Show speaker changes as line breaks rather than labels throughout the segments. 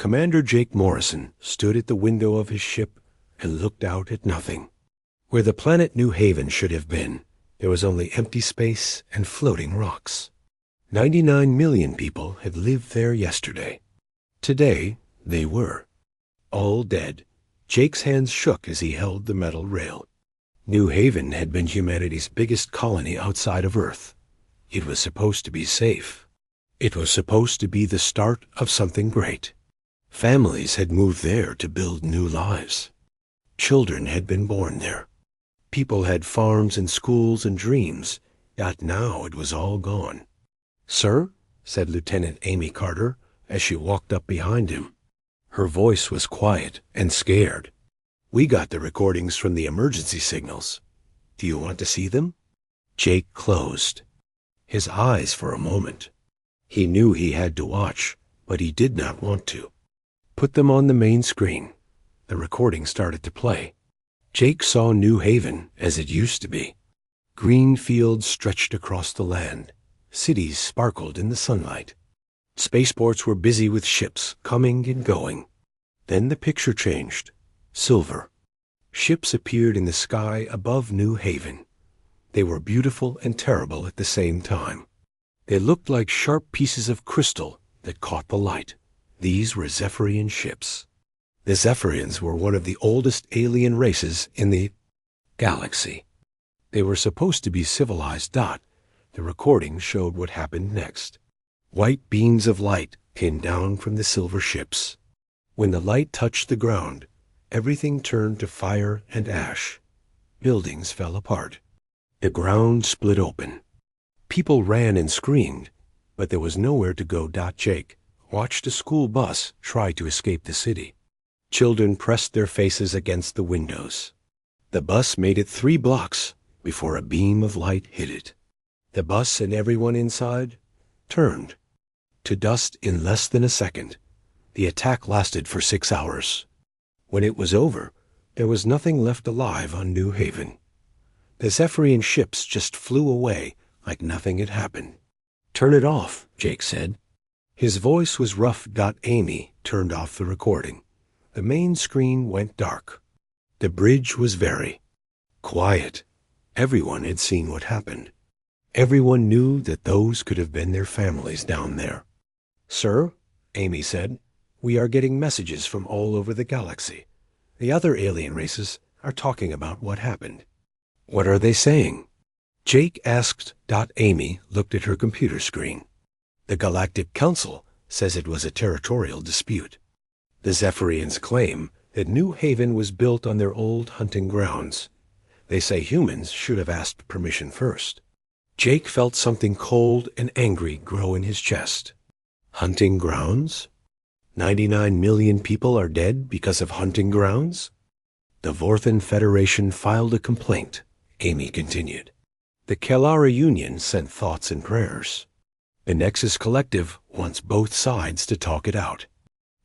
Commander Jake Morrison stood at the window of his ship and looked out at nothing. Where the planet New Haven should have been, there was only empty space and floating rocks. 99 million people had lived there yesterday. Today, they were all dead. Jake's hands shook as he held the metal rail. New Haven had been humanity's biggest colony outside of Earth. It was supposed to be safe. It was supposed to be the start of something great. Families had moved there to build new lives. Children had been born there. People had farms and schools and dreams, yet now it was all gone. "Sir," said Lieutenant Amy Carter as she walked up behind him. Her voice was quiet and scared. "We got the recordings from the emergency signals. Do you want to see them?" Jake closed his eyes for a moment. He knew he had to watch, but he did not want to. "Put them on the main screen." The recording started to play. Jake saw New Haven as it used to be. Green fields stretched across the land. Cities sparkled in the sunlight. Spaceports were busy with ships coming and going. Then the picture changed. Silver. Ships appeared in the sky above New Haven. They were beautiful and terrible at the same time. They looked like sharp pieces of crystal that caught the light. These were Zephyrian ships. The Zephyrians were one of the oldest alien races in the galaxy. They were supposed to be civilized. The recording showed what happened next. White beams of light came down from the silver ships. When the light touched the ground, everything turned to fire and ash. Buildings fell apart. The ground split open. People ran and screamed, but there was nowhere to go. Jake watched a school bus try to escape the city. Children pressed their faces against the windows. The bus made it 3 blocks before a beam of light hit it. The bus and everyone inside turned to dust in less than a second. The attack lasted for 6 hours. When it was over, there was nothing left alive on New Haven. The Zephyrian ships just flew away like nothing had happened. "Turn it off," Jake said. His voice was rough. Amy turned off the recording. The main screen went dark. The bridge was very quiet. Everyone had seen what happened. Everyone knew that those could have been their families down there. "Sir," Amy said, "we are getting messages from all over the galaxy. The other alien races are talking about what happened." "What are they saying?" Jake asked. Amy looked at her computer screen. "The Galactic Council says it was a territorial dispute. The Zephyrians claim that New Haven was built on their old hunting grounds. They say humans should have asked permission first." Jake felt something cold and angry grow in his chest. Hunting grounds? 99 million people are dead because of hunting grounds? "The Vorthan Federation filed a complaint," Amy continued. "The Kellara Union sent thoughts and prayers. The Nexus Collective wants both sides to talk it out."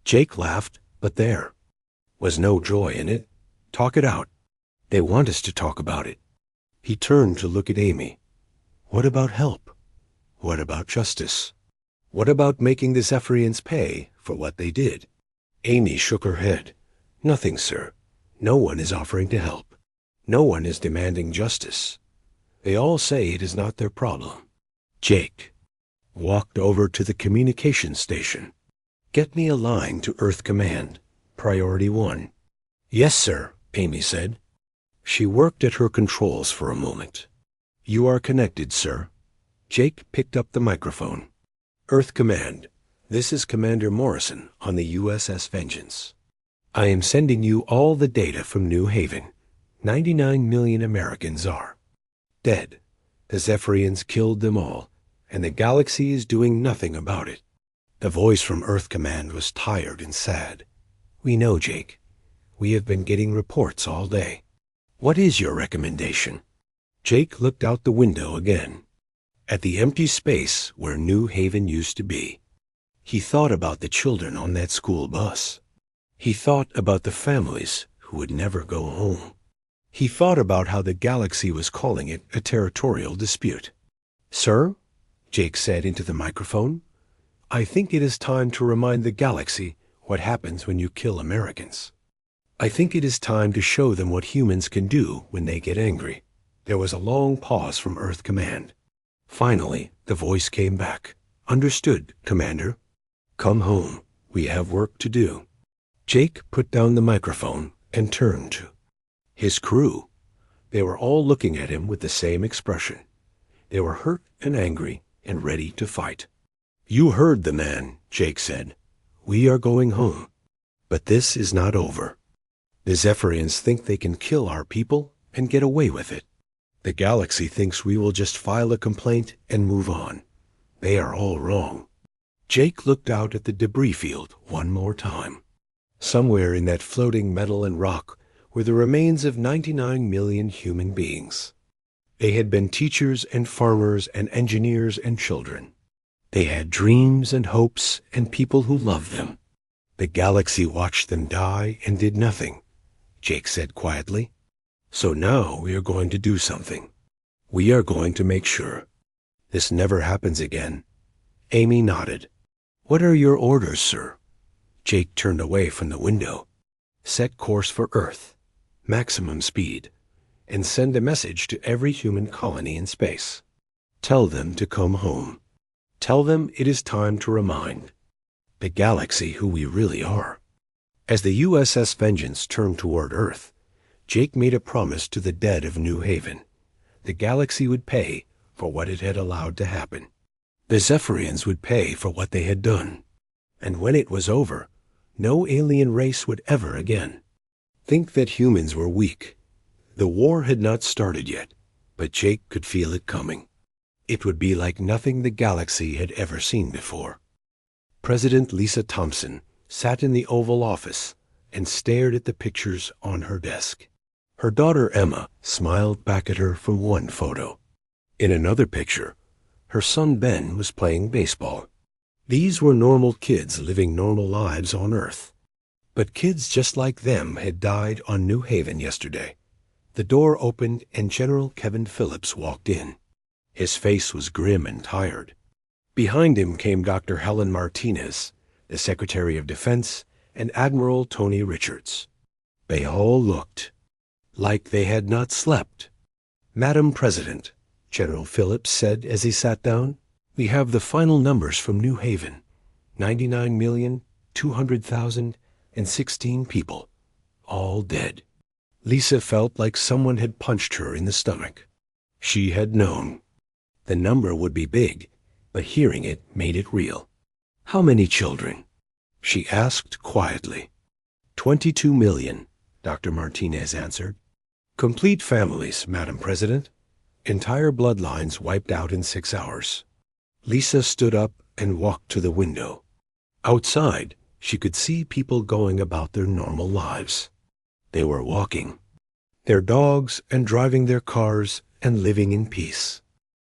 Jake laughed, but there was no joy in it. "Talk it out. They want us to talk about it." He turned to look at Amy. "What about help? What about justice? What about making the Zephyrians pay for what they did?" Amy shook her head. "Nothing, sir. No one is offering to help. No one is demanding justice. They all say it is not their problem." Jake walked over to the communication station. "Get me a line to Earth Command, Priority 1. "Yes, sir," Amy said. She worked at her controls for a moment. "You are connected, sir." Jake picked up the microphone. "Earth Command, this is Commander Morrison on the USS Vengeance. I am sending you all the data from New Haven. 99 million Americans are dead. The Zephyrians killed them all, and the galaxy is doing nothing about it." The voice from Earth Command was tired and sad. "We know, Jake. We have been getting reports all day. What is your recommendation?" Jake looked out the window again, at the empty space where New Haven used to be. He thought about the children on that school bus. He thought about the families who would never go home. He thought about how the galaxy was calling it a territorial dispute. "Sir," Jake said into the microphone, "I think it is time to remind the galaxy What happens when you kill Americans? I think it is time to show them what humans can do when they get angry. There was a long pause from Earth Command. Finally, the voice came back. Understood, Commander. Come home. We have work to do. Jake put down the microphone and turned to his crew. They were all looking at him with the same expression. They were hurt and angry and ready to fight. You heard the man, Jake said. We are going home. But this is not over. The Zephyrians think they can kill our people and get away with it. The galaxy thinks we will just file a complaint and move on. They are all wrong. Jake looked out at the debris field one more time. Somewhere in that floating metal and rock were the remains of 99 million human beings. They had been teachers and farmers and engineers and children. They had dreams and hopes and people who loved them. The galaxy watched them die and did nothing, Jake said quietly. So now we are going to do something. We are going to make sure this never happens again. Amy nodded. What are your orders, sir? Jake turned away from the window. Set course for Earth, maximum speed, and send a message to every human colony in space. Tell them to come home. Tell them it is time to remind the galaxy who we really are. As the USS Vengeance turned toward Earth, Jake made a promise to the dead of New Haven. The galaxy would pay for what it had allowed to happen. The Zephyrians would pay for what they had done. And when it was over, no alien race would ever again think that humans were weak. The war had not started yet, but Jake could feel it coming. It would be like nothing the galaxy had ever seen before. President Lisa Thompson sat in the Oval Office and stared at the pictures on her desk. Her daughter Emma smiled back at her from one photo. In another picture, her son Ben was playing baseball. These were normal kids living normal lives on Earth. But kids just like them had died on New Haven yesterday. The door opened and General Kevin Phillips walked in. His face was grim and tired. Behind him came Dr. Helen Martinez, the Secretary of Defense, and Admiral Tony Richards. They all looked like they had not slept. Madam President, General Phillips said as he sat down, we have the final numbers from New Haven. 99,200,016 people, all dead. Lisa felt like someone had punched her in the stomach. She had known. The number would be big, but hearing it made it real. How many children? She asked quietly. 22 million, Dr. Martinez answered. Complete families, Madam President. Entire bloodlines wiped out in 6 hours. Lisa stood up and walked to the window. Outside, she could see people going about their normal lives. They were walking their dogs and driving their cars and living in peace.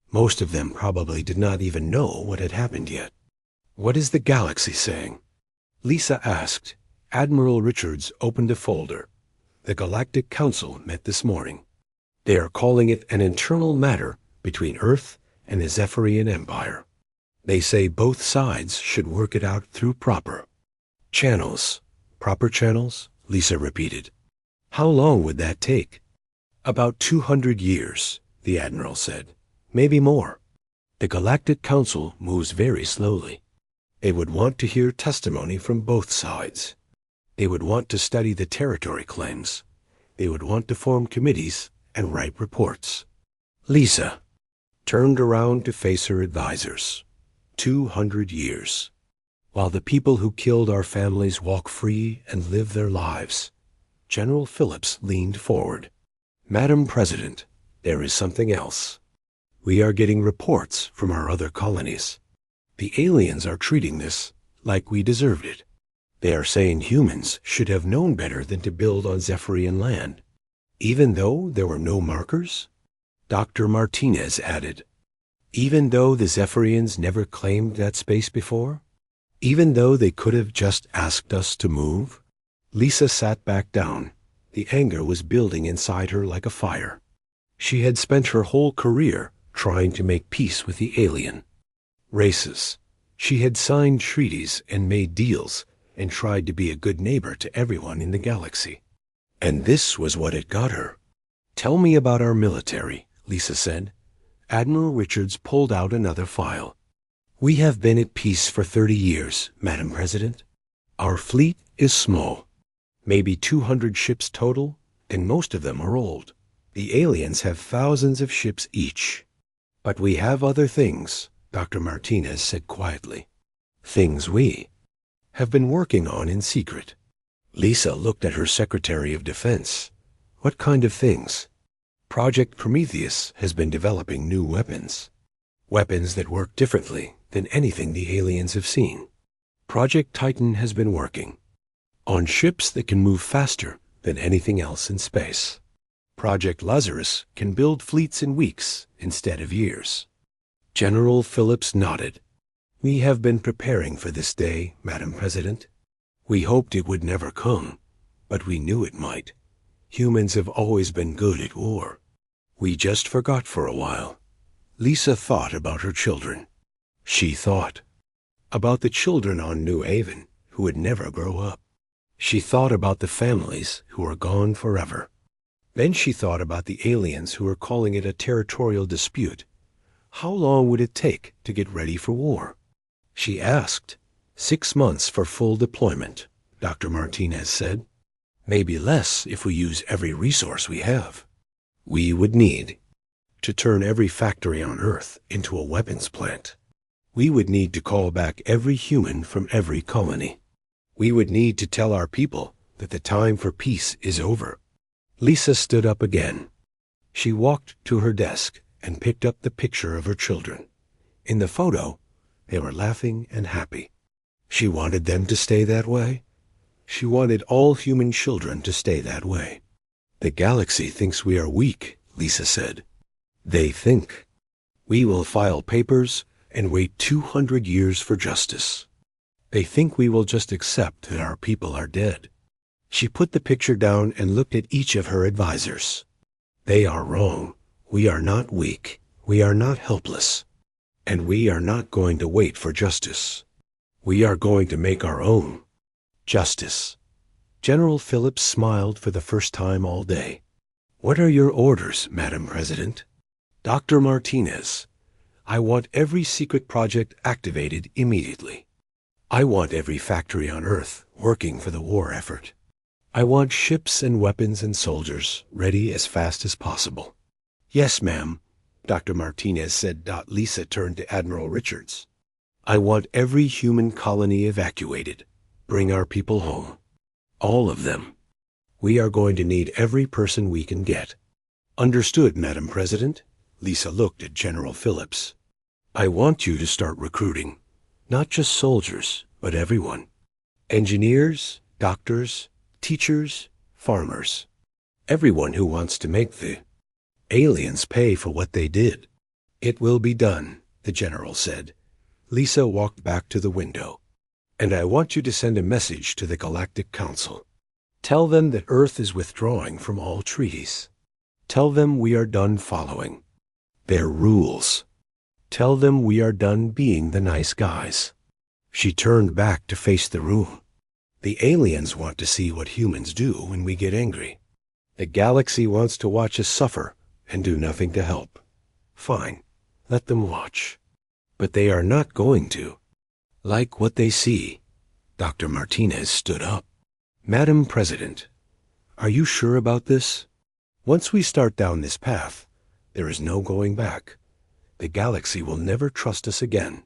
Most of them probably did not even know what had happened yet. What is the galaxy saying? Lisa asked. Admiral Richards opened a folder. The Galactic Council met this morning. They are calling it an internal matter between Earth and the Zephyrian Empire. They say both sides should work it out through proper channels. Proper channels? Lisa repeated. How long would that take? About 200 years, the Admiral said. Maybe more. The Galactic Council moves very slowly. They would want to hear testimony from both sides. They would want to study the territory claims. They would want to form committees and write reports. Lisa turned around to face her advisors. 200 years. While the people who killed our families walk free and live their lives. General Phillips leaned forward. Madam President, there is something else. We are getting reports from our other colonies. The aliens are treating this like we deserved it. They are saying humans should have known better than to build on Zephyrian land. Even though there were no markers? Dr. Martinez added. Even though the Zephyrians never claimed that space before? Even though they could have just asked us to move? Lisa sat back down. The anger was building inside her like a fire. She had spent her whole career trying to make peace with the alien races. She had signed treaties and made deals and tried to be a good neighbor to everyone in the galaxy. And this was what it got her. "Tell me about our military," Lisa said. Admiral Richards pulled out another file. "We have been at peace for 30 years, Madam President. Our fleet is small, maybe 200 ships total, and most of them are old. The aliens have thousands of ships each. But we have other things," Dr. Martinez said quietly. "Things we have been working on in secret." Lisa looked at her Secretary of Defense. "What kind of things?" "Project Prometheus has been developing new weapons. Weapons that work differently than anything the aliens have seen. Project Titan has been working on ships that can move faster than anything else in space. Project Lazarus can build fleets in weeks instead of years." General Phillips nodded. "We have been preparing for this day, Madam President. We hoped it would never come, but we knew it might. Humans have always been good at war. We just forgot for a while." Lisa thought about her children. She thought about the children on New Haven who would never grow up. She thought about the families who are gone forever. Then she thought about the aliens who were calling it a territorial dispute. How long would it take to get ready for war? She asked. 6 months for full deployment, Dr. Martinez said. Maybe less if we use every resource we have. We would need to turn every factory on Earth into a weapons plant. We would need to call back every human from every colony. We would need to tell our people that the time for peace is over. Lisa stood up again. She walked to her desk and picked up the picture of her children. In the photo, they were laughing and happy. She wanted them to stay that way. She wanted all human children to stay that way. "The galaxy thinks we are weak," Lisa said. "They think we will file papers and wait 200 years for justice. They think we will just accept that our people are dead." She put the picture down and looked at each of her advisors. "They are wrong. We are not weak. We are not helpless. And we are not going to wait for justice. We are going to make our own justice." General Phillips smiled for the first time all day. "What are your orders, Madam President?" "Dr. Martinez, I want every secret project activated immediately. I want every factory on Earth working for the war effort. I want ships and weapons and soldiers ready as fast as possible." "Yes, ma'am," Dr. Martinez said. Lisa turned to Admiral Richards. "I want every human colony evacuated. Bring our people home. All of them. We are going to need every person we can get." "Understood, Madam President." Lisa looked at General Phillips. "I want you to start recruiting. Not just soldiers, but everyone. Engineers, doctors, teachers, farmers. Everyone who wants to make the aliens pay for what they did." "It will be done," the general said. Lisa walked back to the window. "And I want you to send a message to the Galactic Council. Tell them that Earth is withdrawing from all treaties. Tell them we are done following their rules. Tell them we are done being the nice guys." She turned back to face the room. "The aliens want to see what humans do when we get angry. The galaxy wants to watch us suffer and do nothing to help. Fine, let them watch. But they are not going to like what they see." Dr. Martinez stood up. "Madam President, are you sure about this? Once we start down this path, there is no going back. The galaxy will never trust us again."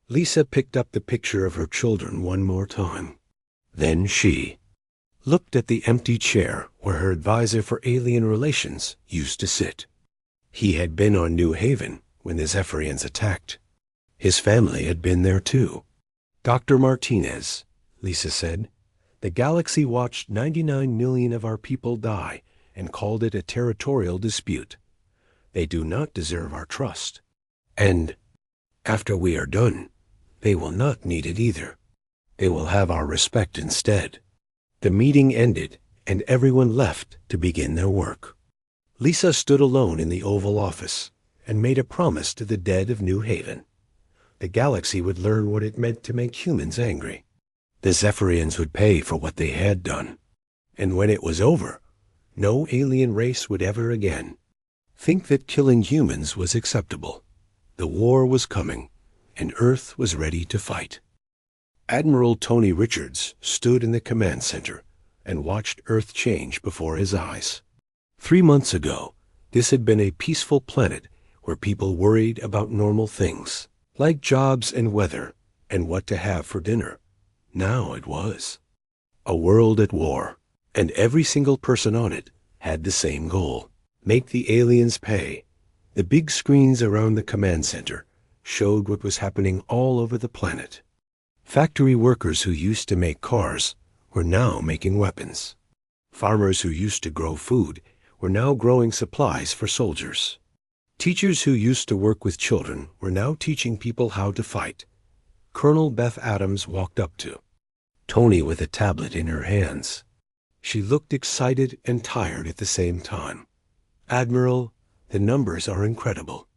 Lisa picked up the picture of her children one more time. Then she looked at the empty chair where her advisor for alien relations used to sit. He had been on New Haven when the Zephyrians attacked. His family had been there too. "Dr. Martinez," Lisa said, "the galaxy watched 99 million of our people die and called it a territorial dispute. They do not deserve our trust. And after we are done, they will not need it either. They will have our respect instead." The meeting ended, and everyone left to begin their work. Lisa stood alone in the Oval Office and made a promise to the dead of New Haven. The galaxy would learn what it meant to make humans angry. The Zephyrians would pay for what they had done. And when it was over, no alien race would ever again think that killing humans was acceptable. The war was coming, and Earth was ready to fight. Admiral Tony Richards stood in the command center and watched Earth change before his eyes. 3 months ago, this had been a peaceful planet where people worried about normal things, like jobs and weather and what to have for dinner. Now it was a world at war, and every single person on it had the same goal: make the aliens pay. The big screens around the command center showed what was happening all over the planet. Factory workers who used to make cars were now making weapons. Farmers who used to grow food were now growing supplies for soldiers. Teachers who used to work with children were now teaching people how to fight. Colonel Beth Adams walked up to Tony with a tablet in her hands. She looked excited and tired at the same time. "Admiral, the numbers are incredible.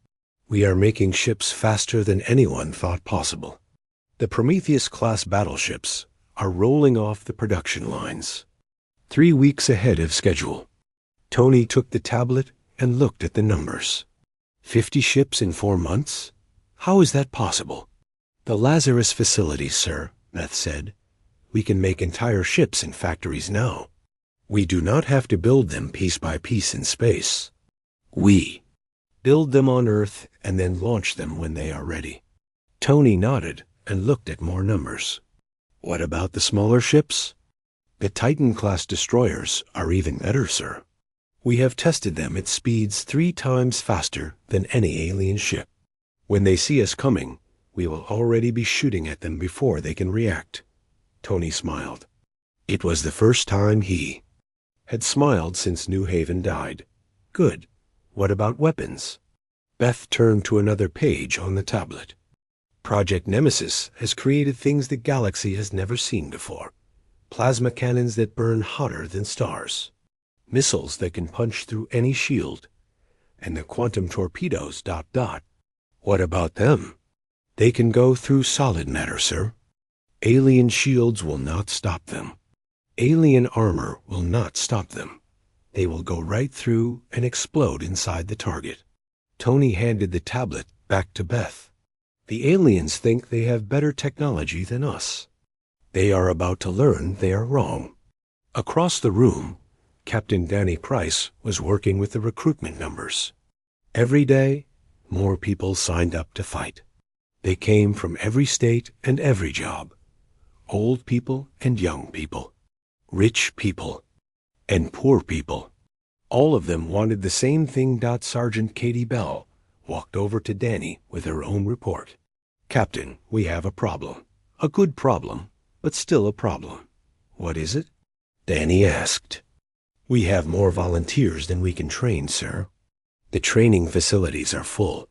We are making ships faster than anyone thought possible. The Prometheus-class battleships are rolling off the production lines, 3 weeks ahead of schedule." Tony took the tablet and looked at the numbers. 50 ships in 4 months? How is that possible? "The Lazarus facility, sir," Beth said. "We can make entire ships in factories now. We do not have to build them piece by piece in space. We build them on Earth and then launch them when they are ready." Tony nodded and looked at more numbers. "What about the smaller ships?" "The Titan-class destroyers are even better, sir. We have tested them at speeds 3 times faster than any alien ship. When they see us coming, we will already be shooting at them before they can react." Tony smiled. It was the first time he had smiled since New Haven died. "Good. What about weapons?" Beth turned to another page on the tablet. "Project Nemesis has created things the galaxy has never seen before. Plasma cannons that burn hotter than stars. Missiles that can punch through any shield. And the quantum torpedoes ... What about them?" "They can go through solid matter, sir. Alien shields will not stop them. Alien armor will not stop them. They will go right through and explode inside the target." Tony handed the tablet back to Beth. "The aliens think they have better technology than us. They are about to learn they are wrong." Across the room, Captain Danny Price was working with the recruitment numbers. Every day, more people signed up to fight. They came from every state and every job. Old people and young people. Rich people and poor people. All of them wanted the same thing. Sergeant Katie Bell walked over to Danny with her own report. "Captain, we have a problem. A good problem, but still a problem." "What is it?" Danny asked. "We have more volunteers than we can train, sir. The training facilities are full.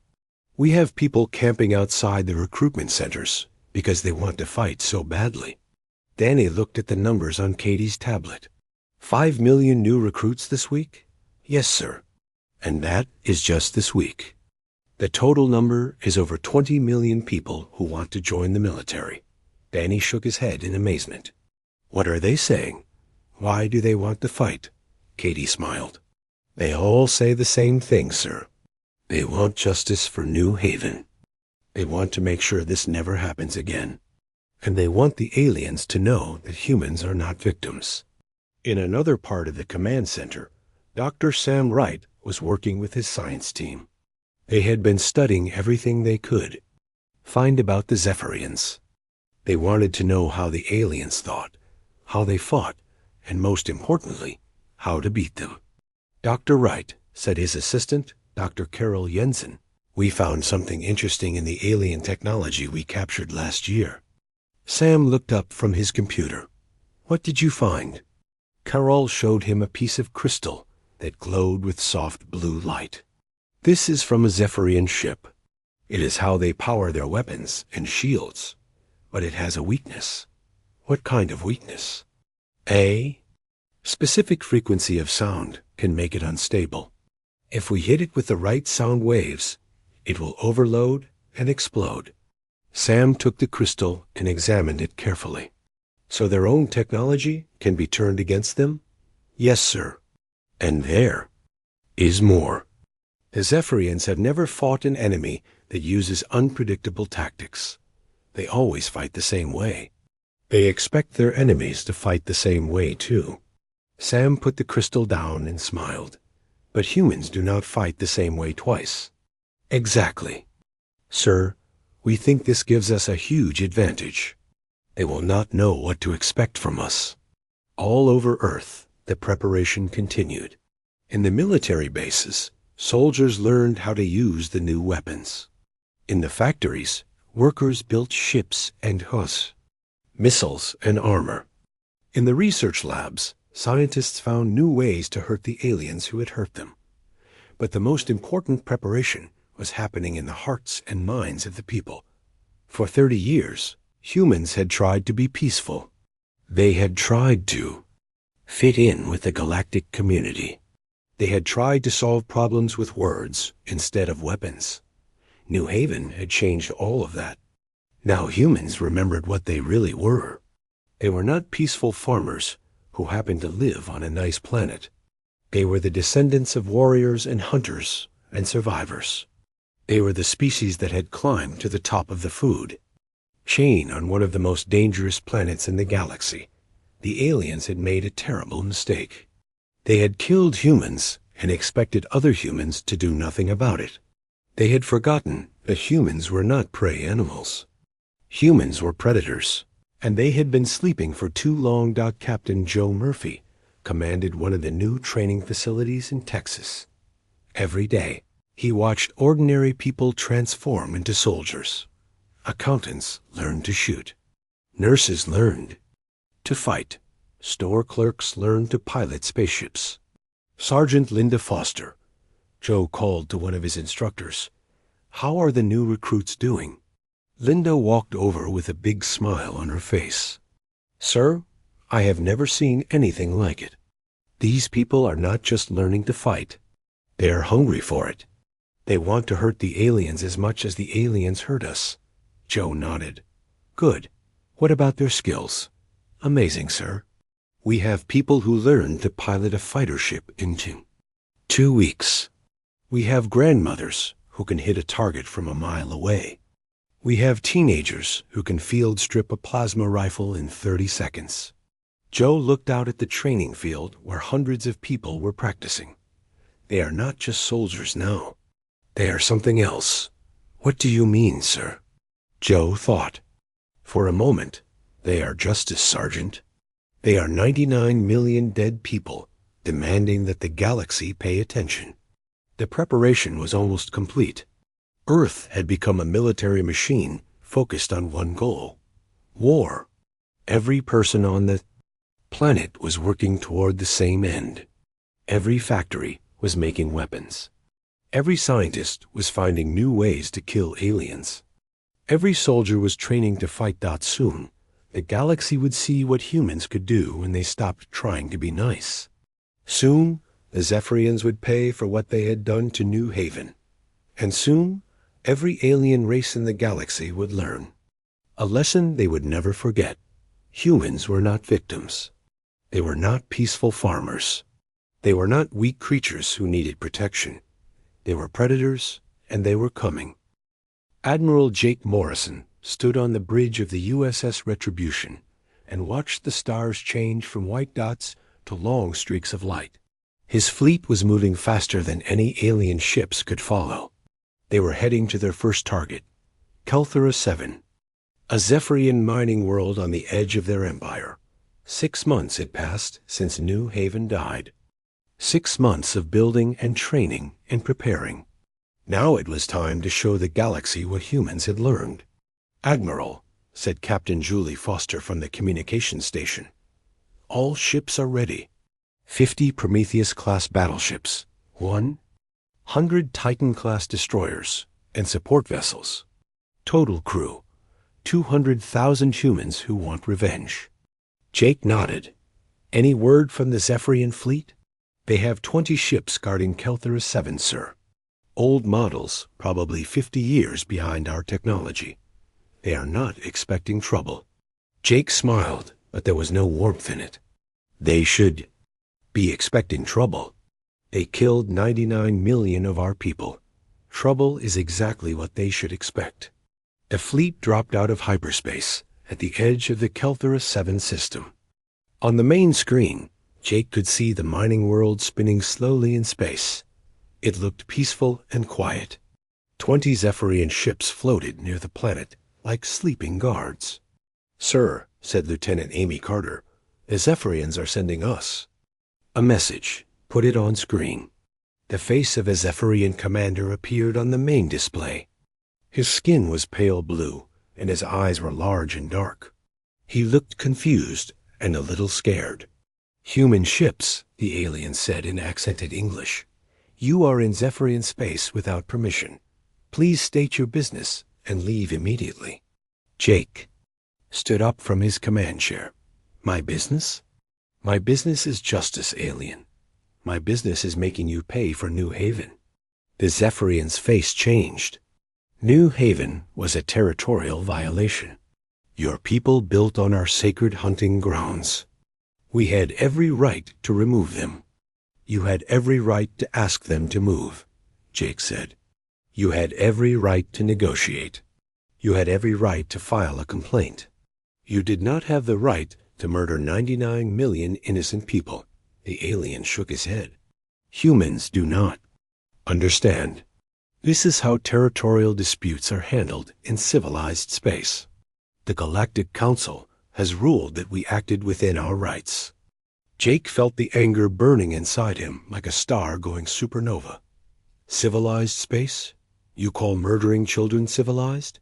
We have people camping outside the recruitment centers because they want to fight so badly." Danny looked at the numbers on Katie's tablet. 5 million new recruits this week?" "Yes, sir. And that is just this week. The total number is over 20 million people who want to join the military." Danny shook his head in amazement. "What are they saying? Why do they want to fight?" Katie smiled. "They all say the same thing, sir. They want justice for New Haven. They want to make sure this never happens again. And they want the aliens to know that humans are not victims." In another part of the command center, Dr. Sam Wright was working with his science team. They had been studying everything they could find about the Zephyrians. They wanted to know how the aliens thought, how they fought, and most importantly, how to beat them. "Dr. Wright," said his assistant, Dr. Carol Jensen, "we found something interesting in the alien technology we captured last year." Sam looked up from his computer. "What did you find?" Carol showed him a piece of crystal that glowed with soft blue light. "This is from a Zephyrian ship. It is how they power their weapons and shields. But it has a weakness." "What kind of weakness?" "A specific frequency of sound can make it unstable. If we hit it with the right sound waves, it will overload and explode." Sam took the crystal and examined it carefully. So their own technology can be turned against them? Yes, sir. And there is more. The Zephyrians have never fought an enemy that uses unpredictable tactics. They always fight the same way. They expect their enemies to fight the same way, too. Sam put the crystal down and smiled. But humans do not fight the same way twice. Exactly. Sir, we think this gives us a huge advantage. They will not know what to expect from us. All over Earth, the preparation continued. In the military bases, soldiers learned how to use the new weapons. In the factories, workers built ships and hus, missiles and armor. In the research labs, scientists found new ways to hurt the aliens who had hurt them. But the most important preparation was happening in the hearts and minds of the people. For 30 years, humans had tried to be peaceful. They had tried to fit in with the galactic community. They had tried to solve problems with words instead of weapons. New Haven had changed all of that. Now humans remembered what they really were. They were not peaceful farmers who happened to live on a nice planet. They were the descendants of warriors and hunters and survivors. They were the species that had climbed to the top of the food chain on one of the most dangerous planets in the galaxy. The aliens had made a terrible mistake. They had killed humans and expected other humans to do nothing about it. They had forgotten that humans were not prey animals. Humans were predators, and they had been sleeping for too long. Captain Joe Murphy commanded one of the new training facilities in Texas. Every day, he watched ordinary people transform into soldiers. Accountants learned to shoot. Nurses learned to fight. Store clerks learned to pilot spaceships. Sergeant Linda Foster. Joe called to one of his instructors. "How are the new recruits doing?" Linda walked over with a big smile on her face. "Sir, I have never seen anything like it. These people are not just learning to fight. They are hungry for it. They want to hurt the aliens as much as the aliens hurt us." Joe nodded. "Good. What about their skills?" "Amazing, sir. We have people who learn to pilot a fighter ship in 2 weeks. We have grandmothers who can hit a target from a mile away. We have teenagers who can field strip a plasma rifle in 30 seconds. Joe looked out at the training field where hundreds of people were practicing. They are not just soldiers now. They are something else. What do you mean, sir? Joe thought. For a moment, they are justice, Sergeant. They are 99 million dead people demanding that the galaxy pay attention. The preparation was almost complete. Earth had become a military machine focused on one goal: war. Every person on the planet was working toward the same end. Every factory was making weapons. Every scientist was finding new ways to kill aliens. Every soldier was training to fight. Soon, the galaxy would see what humans could do when they stopped trying to be nice. Soon, the Zephyrians would pay for what they had done to New Haven. And soon, every alien race in the galaxy would learn a lesson they would never forget. Humans were not victims. They were not peaceful farmers. They were not weak creatures who needed protection. They were predators, and they were coming. Admiral Jake Morrison stood on the bridge of the USS Retribution and watched the stars change from white dots to long streaks of light. His fleet was moving faster than any alien ships could follow. They were heading to their first target, Kelthera 7, a Zephyrian mining world on the edge of their empire. 6 months had passed since New Haven died. 6 months of building and training and preparing. Now it was time to show the galaxy what humans had learned. "Admiral," said Captain Julie Foster from the communications station, "all ships are ready. 50 Prometheus-class battleships, 100 Titan-class destroyers and support vessels. Total crew, 200,000 humans who want revenge." Jake nodded. "Any word from the Zephyrian fleet?" "They have 20 ships guarding Kelthera 7, sir. Old models, probably 50 years behind our technology. They are not expecting trouble." Jake smiled but there was no warmth in it. They should be expecting trouble. They killed 99 million of our people. Trouble is exactly what they should expect. A fleet dropped out of hyperspace at the edge of the Kelthera 7 system. On the main screen, Jake could see the mining world spinning slowly in space. It looked peaceful and quiet. 20 Zephyrian ships floated near the planet like sleeping guards. "Sir," said Lieutenant Amy Carter, "the Zephyrians are sending us a message. Put it on screen." The face of a Zephyrian commander appeared on the main display. His skin was pale blue, and his eyes were large and dark. He looked confused and a little scared. "Human ships," the alien said in accented English. "You are in Zephyrian space without permission. Please state your business and leave immediately." Jake stood up from his command chair. "My business? My business is justice, alien. My business is making you pay for New Haven." The Zephyrian's face changed. New Haven was a territorial violation. Your people built on our sacred hunting grounds. We had every right to remove them. You had every right to ask them to move, Jake said. You had every right to negotiate. You had every right to file a complaint. You did not have the right to murder 99 million innocent people. The alien shook his head. Humans do not understand. This is how territorial disputes are handled in civilized space. The Galactic Council has ruled that we acted within our rights. Jake felt the anger burning inside him like a star going supernova. Civilized space? You call murdering children civilized?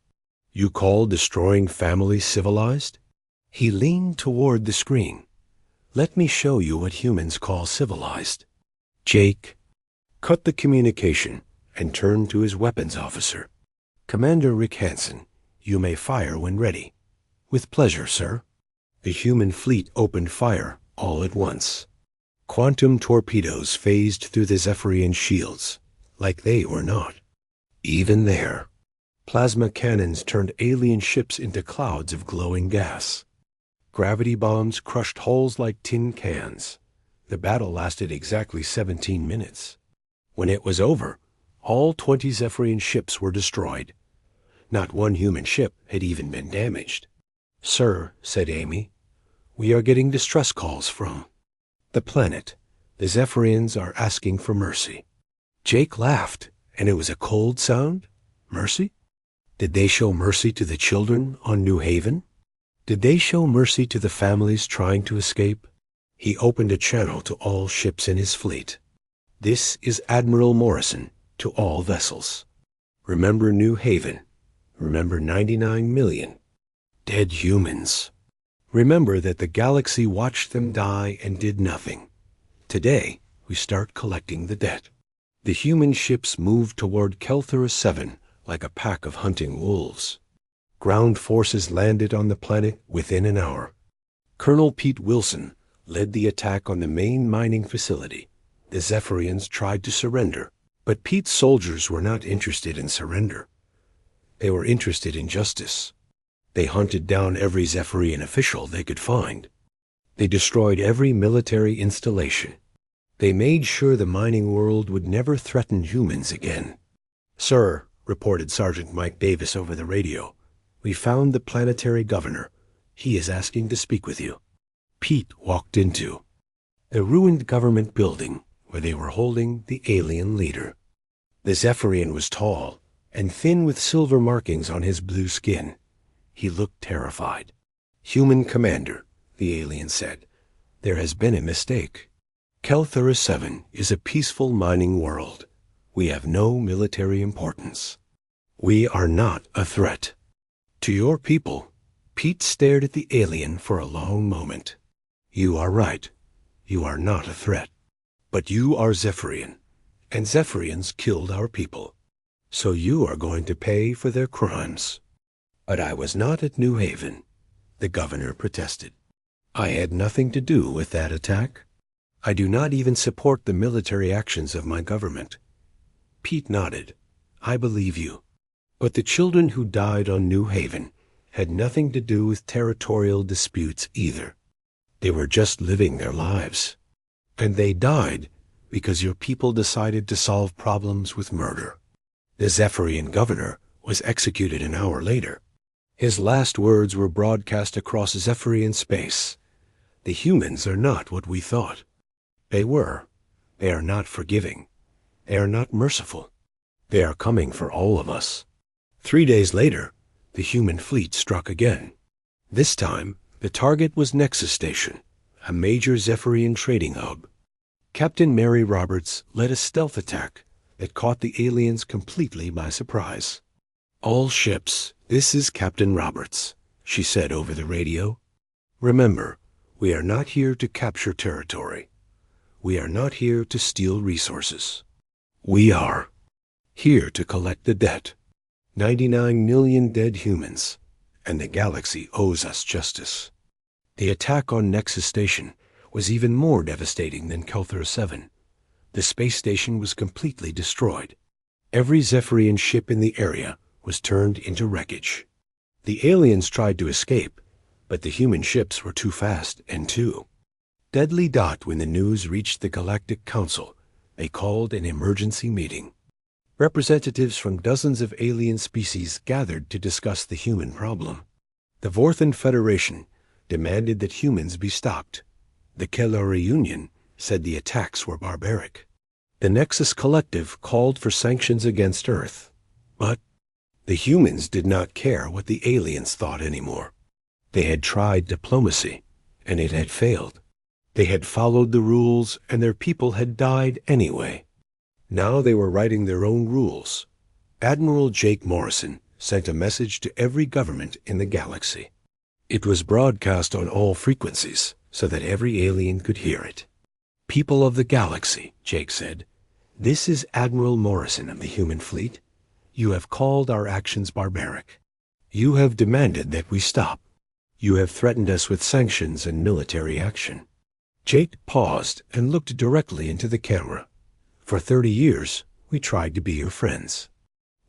You call destroying families civilized? He leaned toward the screen. Let me show you what humans call civilized. Jake cut the communication and turned to his weapons officer. Commander Rick Hansen, you may fire when ready. With pleasure, sir. The human fleet opened fire all at once. Quantum torpedoes phased through the Zephyrian shields, like they were not even there. Plasma cannons turned alien ships into clouds of glowing gas. Gravity bombs crushed hulls like tin cans. The battle lasted exactly 17 minutes. When it was over, all 20 Zephyrian ships were destroyed. Not one human ship had even been damaged. "Sir," said Amy, "we are getting distress calls from the planet. The Zephyrians are asking for mercy." Jake laughed, and it was a cold sound. Mercy? Did they show mercy to the children on New Haven? Did they show mercy to the families trying to escape? He opened a channel to all ships in his fleet. "This is Admiral Morrison to all vessels. Remember New Haven. Remember 99 million dead humans. Remember that the galaxy watched them die and did nothing. Today, we start collecting the debt." The human ships moved toward Kelthera 7 like a pack of hunting wolves. Ground forces landed on the planet within an hour. Colonel Pete Wilson led the attack on the main mining facility. The Zephyrians tried to surrender, but Pete's soldiers were not interested in surrender. They were interested in justice. They hunted down every Zephyrian official they could find. They destroyed every military installation. They made sure the mining world would never threaten humans again. "Sir," reported Sergeant Mike Davis over the radio, "we found the planetary governor. He is asking to speak with you." Pete walked into the ruined government building where they were holding the alien leader. The Zephyrian was tall and thin with silver markings on his blue skin. He looked terrified. "Human commander," the alien said, "there has been a mistake. Kelthera 7 is a peaceful mining world. We have no military importance. We are not a threat to your people." Pete stared at the alien for a long moment. "You are right. You are not a threat. But you are Zephyrian, and Zephyrians killed our people. So you are going to pay for their crimes." "But I was not at New Haven," the governor protested. "I had nothing to do with that attack. I do not even support the military actions of my government." Pete nodded. "I believe you. But the children who died on New Haven had nothing to do with territorial disputes either. They were just living their lives. And they died because your people decided to solve problems with murder. The Zephyrian governor was executed an hour later. His last words were broadcast across Zephyrian space. The humans are not what we thought. They were. They are not forgiving. They are not merciful. They are coming for all of us. 3 days later, the human fleet struck again. This time, the target was Nexus Station, a major Zephyrian trading hub. Captain Mary Roberts led a stealth attack that caught the aliens completely by surprise. "All ships, this is Captain Roberts," she said over the radio. "Remember, we are not here to capture territory. We are not here to steal resources. We are here to collect the debt. 99 million dead humans, and the galaxy owes us justice." The attack on Nexus Station was even more devastating than Kelthar 7. The space station was completely destroyed. Every Zephyrian ship in the area was turned into wreckage. The aliens tried to escape, but the human ships were too fast and too deadly. When the news reached the Galactic Council, they called an emergency meeting. Representatives from dozens of alien species gathered to discuss the human problem. The Vorthan Federation demanded that humans be stopped. The Kelari Union said the attacks were barbaric. The Nexus Collective called for sanctions against Earth. But the humans did not care what the aliens thought anymore. They had tried diplomacy, and it had failed. They had followed the rules, and their people had died anyway. Now they were writing their own rules. Admiral Jake Morrison sent a message to every government in the galaxy. It was broadcast on all frequencies so that every alien could hear it. "People of the galaxy," Jake said, "this is Admiral Morrison of the human fleet. You have called our actions barbaric. You have demanded that we stop. You have threatened us with sanctions and military action." Jake paused and looked directly into the camera. "For 30 years, we tried to be your friends.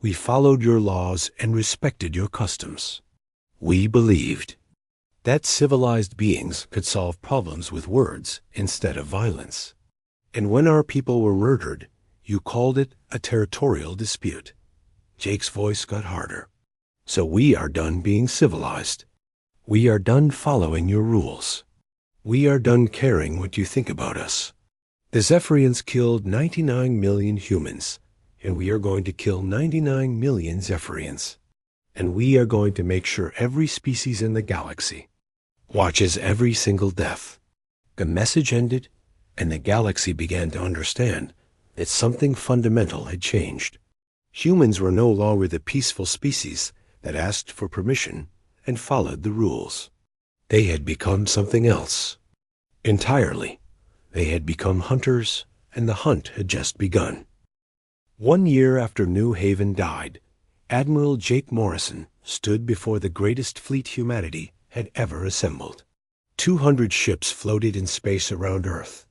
We followed your laws and respected your customs. We believed that civilized beings could solve problems with words instead of violence. And when our people were murdered, you called it a territorial dispute." Jake's voice got harder. "So we are done being civilized. We are done following your rules. We are done caring what you think about us. The Zephyrians killed 99 million humans, and we are going to kill 99 million Zephyrians. And we are going to make sure every species in the galaxy watches every single death." The message ended, and the galaxy began to understand that something fundamental had changed. Humans were no longer the peaceful species that asked for permission and followed the rules. They had become something else. Entirely. They had become hunters, and the hunt had just begun. 1 year after New Haven died, Admiral Jake Morrison stood before the greatest fleet humanity had ever assembled. 200 ships floated in space around Earth,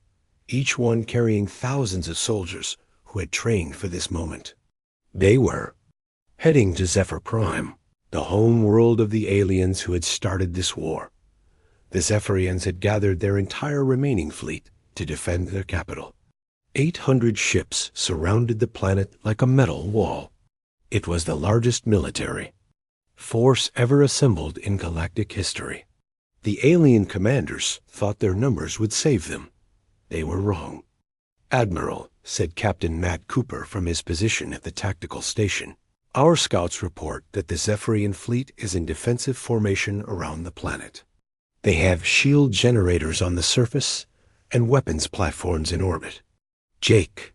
each one carrying thousands of soldiers who had trained for this moment. They were heading to Zephyr Prime, the home world of the aliens who had started this war. The Zephyrians had gathered their entire remaining fleet to defend their capital. 800 ships surrounded the planet like a metal wall. It was the largest military force ever assembled in galactic history. The alien commanders thought their numbers would save them. They were wrong. "Admiral," said Captain Matt Cooper from his position at the tactical station, "our scouts report that the Zephyrian fleet is in defensive formation around the planet. They have shield generators on the surface and weapons platforms in orbit." Jake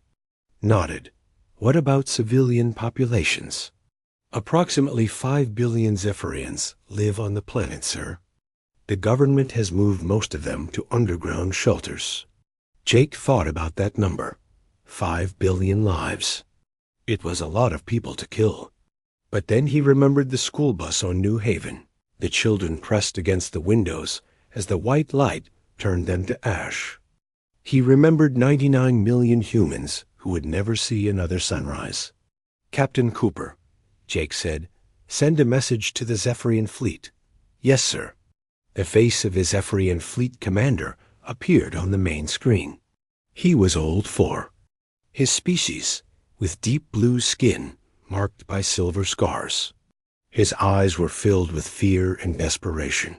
nodded. "What about civilian populations?" "Approximately 5 billion Zephyrians live on the planet, sir. The government has moved most of them to underground shelters." Jake thought about that number. 5 billion lives. It was a lot of people to kill. But then he remembered the school bus on New Haven. The children pressed against the windows as the white light turned them to ash. He remembered 99 million humans who would never see another sunrise. "Captain Cooper," Jake said, "send a message to the Zephyrian fleet." "Yes, sir." The face of his Zephyrian fleet commander appeared on the main screen. He was old 4. His species, with deep blue skin marked by silver scars. His eyes were filled with fear and desperation.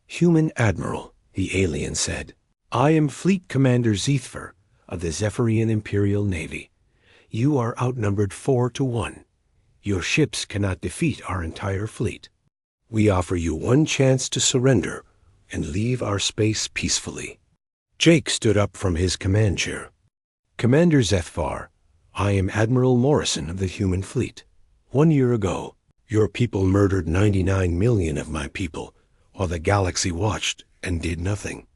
"Human Admiral," the alien said, "I am Fleet Commander Zethfer of the Zephyrian Imperial Navy. You are outnumbered 4 to 1. Your ships cannot defeat our entire fleet. We offer you one chance to surrender and leave our space peacefully." Jake stood up from his command chair. "Commander Zethfar, I am Admiral Morrison of the human fleet. 1 year ago, your people murdered 99 million of my people, while the galaxy watched and did nothing.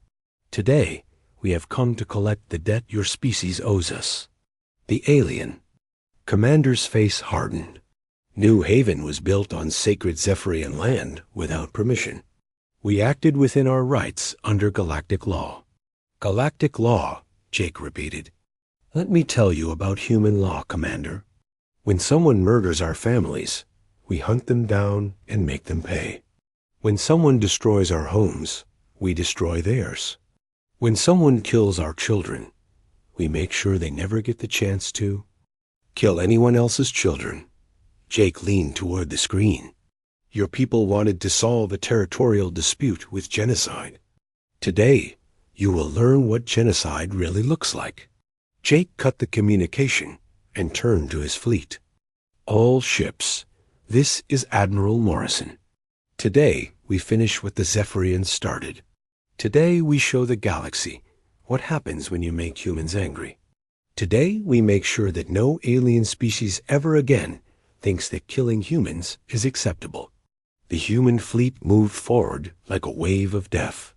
Today, we have come to collect the debt your species owes us." The alien. Commander's face hardened. New Haven was built on sacred Zephyrian land without permission. We acted within our rights under galactic law. "Galactic law," Jake repeated. "Let me tell you about human law, Commander. When someone murders our families, we hunt them down and make them pay. When someone destroys our homes, we destroy theirs. When someone kills our children, we make sure they never get the chance to kill anyone else's children." Jake leaned toward the screen. "Your people wanted to solve a territorial dispute with genocide. Today, you will learn what genocide really looks like." Jake cut the communication and turned to his fleet. "All ships, this is Admiral Morrison. Today, we finish what the Zephyrians started. Today, we show the galaxy what happens when you make humans angry. Today, we make sure that no alien species ever again thinks that killing humans is acceptable." The human fleet moved forward like a wave of death.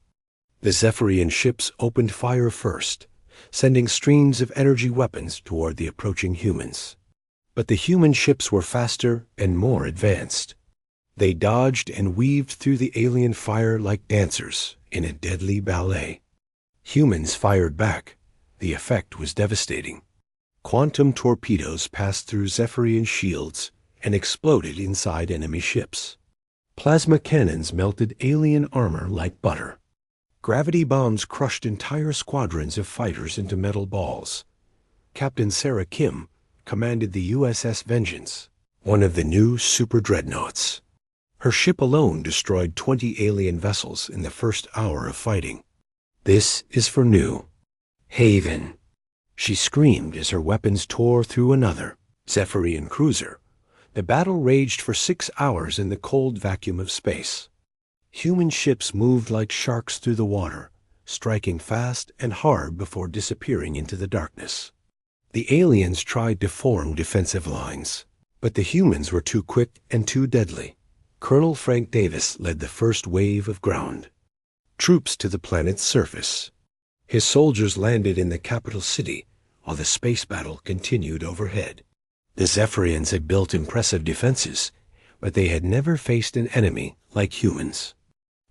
The Zephyrian ships opened fire first, sending streams of energy weapons toward the approaching humans. But the human ships were faster and more advanced. They dodged and weaved through the alien fire like dancers in a deadly ballet. Humans fired back. The effect was devastating. Quantum torpedoes passed through Zephyrian shields and exploded inside enemy ships. Plasma cannons melted alien armor like butter. Gravity bombs crushed entire squadrons of fighters into metal balls. Captain Sarah Kim commanded the USS Vengeance, one of the new super dreadnoughts. Her ship alone destroyed 20 alien vessels in the first hour of fighting. "This is for New Haven," she screamed as her weapons tore through another Zephyrian cruiser. The battle raged for 6 hours in the cold vacuum of space. Human ships moved like sharks through the water, striking fast and hard before disappearing into the darkness. The aliens tried to form defensive lines, but the humans were too quick and too deadly. Colonel Frank Davis led the first wave of ground troops to the planet's surface. His soldiers landed in the capital city while the space battle continued overhead. The Zephyrians had built impressive defenses, but they had never faced an enemy like humans.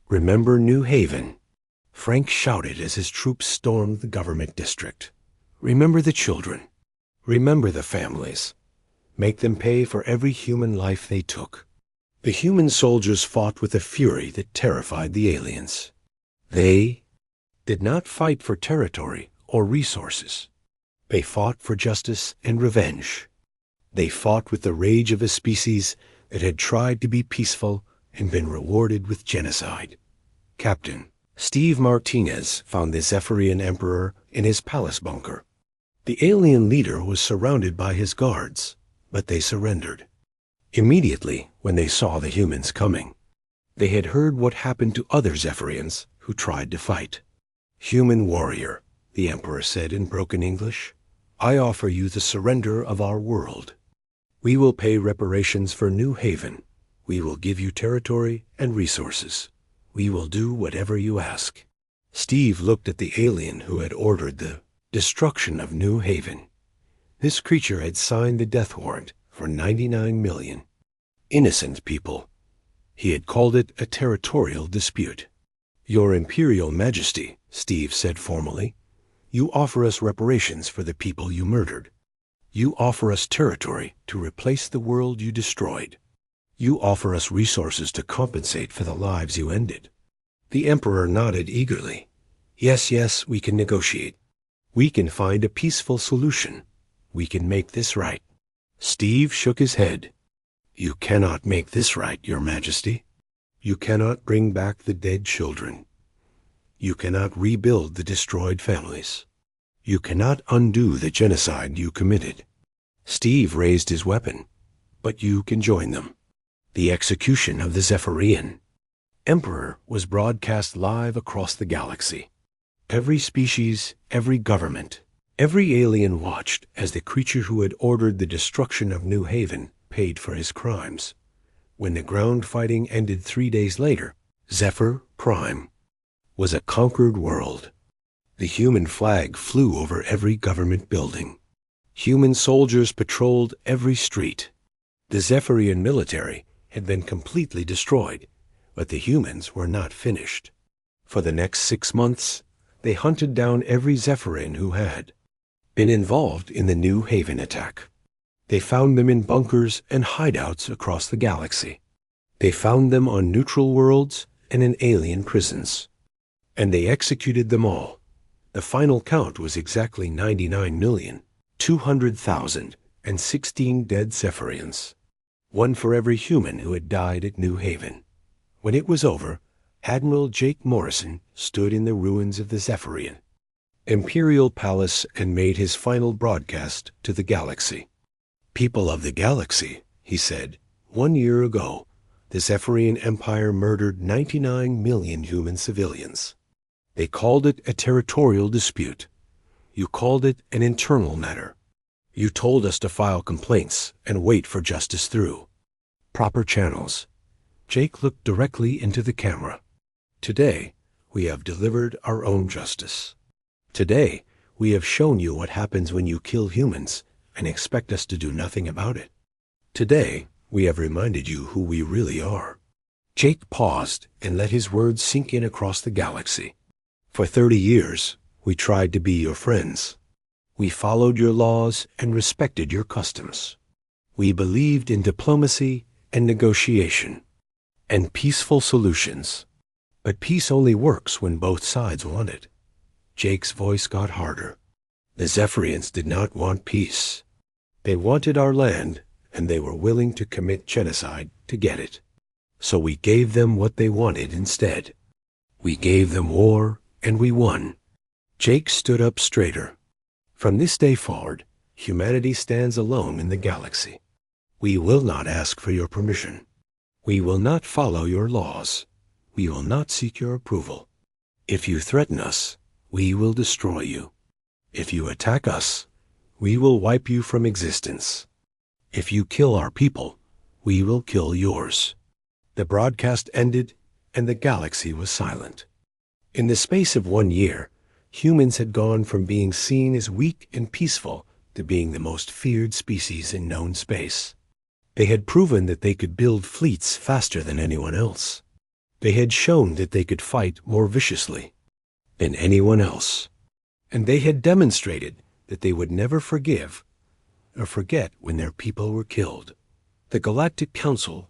"Remember New Haven," Frank shouted as his troops stormed the government district. "Remember the children. Remember the families. Make them pay for every human life they took." The human soldiers fought with a fury that terrified the aliens. They did not fight for territory or resources. They fought for justice and revenge. They fought with the rage of a species that had tried to be peaceful and been rewarded with genocide. Captain Steve Martinez found the Zephyrian Emperor in his palace bunker. The alien leader was surrounded by his guards, but they surrendered. Immediately when they saw the humans coming, they had heard what happened to other Zephyrians who tried to fight. "Human warrior," the Emperor said in broken English, "I offer you the surrender of our world. We will pay reparations for New Haven. We will give you territory and resources. We will do whatever you ask." Steve looked at the alien who had ordered the destruction of New Haven. This creature had signed the death warrant for 99 million innocent people. He had called it a territorial dispute. "Your Imperial Majesty," Steve said formally, "you offer us reparations for the people you murdered. You offer us territory to replace the world you destroyed. You offer us resources to compensate for the lives you ended. The Emperor nodded eagerly. Yes, yes, we can negotiate. We can find a peaceful solution. We can make this right. Steve shook his head. You cannot make this right, Your Majesty. You cannot bring back the dead children. You cannot rebuild the destroyed families. You cannot undo the genocide you committed. Steve raised his weapon. But you can join them. The execution of the Zephyrian Emperor was broadcast live across the galaxy. Every species, every government, every alien watched as the creature who had ordered the destruction of New Haven paid for his crimes. When the ground fighting ended 3 days later, Zephyr Prime was a conquered world. The human flag flew over every government building. Human soldiers patrolled every street. The Zephyrian military had been completely destroyed, but the humans were not finished. For the next 6 months, they hunted down every Zephyrian who had been involved in the New Haven attack. They found them in bunkers and hideouts across the galaxy. They found them on neutral worlds and in alien prisons. And they executed them all. The final count was exactly 99,200,016 dead Zephyrians. One for every human who had died at New Haven. When it was over, Admiral Jake Morrison stood in the ruins of the Zephyrian Imperial Palace and made his final broadcast to the galaxy. People of the galaxy, he said, 1 year ago, the Zephyrian Empire murdered 99 million human civilians. They called it a territorial dispute. You called it an internal matter. You told us to file complaints and wait for justice through proper channels. Jake looked directly into the camera. Today, we have delivered our own justice. Today, we have shown you what happens when you kill humans and expect us to do nothing about it. Today, we have reminded you who we really are. Jake paused and let his words sink in across the galaxy. For 30 years, we tried to be your friends. We followed your laws and respected your customs. We believed in diplomacy and negotiation and peaceful solutions. But peace only works when both sides want it. Jake's voice got harder. The Zephyrians did not want peace. They wanted our land, and they were willing to commit genocide to get it. So we gave them what they wanted instead. We gave them war, and we won. Jake stood up straighter. From this day forward, humanity stands alone in the galaxy. We will not ask for your permission. We will not follow your laws. We will not seek your approval. If you threaten us, we will destroy you. If you attack us, we will wipe you from existence. If you kill our people, we will kill yours. The broadcast ended, and the galaxy was silent. In the space of 1 year, humans had gone from being seen as weak and peaceful to being the most feared species in known space. They had proven that they could build fleets faster than anyone else. They had shown that they could fight more viciously than anyone else. And they had demonstrated that they would never forgive or forget when their people were killed. The Galactic Council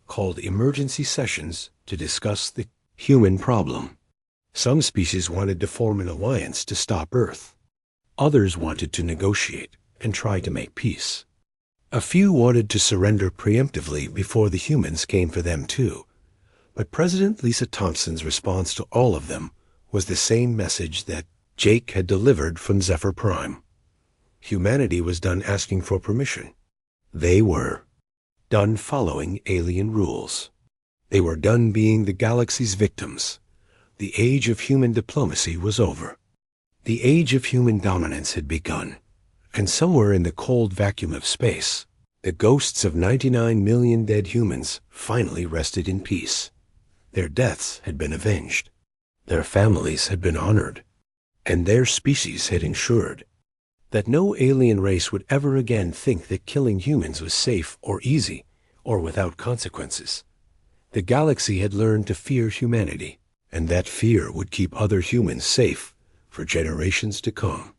called emergency sessions to discuss the human problem. Some species wanted to form an alliance to stop Earth. Others wanted to negotiate and try to make peace. A few wanted to surrender preemptively before the humans came for them too. But President Lisa Thompson's response to all of them was the same message that Jake had delivered from Zephyr Prime. Humanity was done asking for permission. They were done following alien rules. They were done being the galaxy's victims. The age of human diplomacy was over. The age of human dominance had begun. And somewhere in the cold vacuum of space, the ghosts of 99 million dead humans finally rested in peace. Their deaths had been avenged. Their families had been honored. And their species had ensured that no alien race would ever again think that killing humans was safe or easy or without consequences. The galaxy had learned to fear humanity, and that fear would keep other humans safe for generations to come.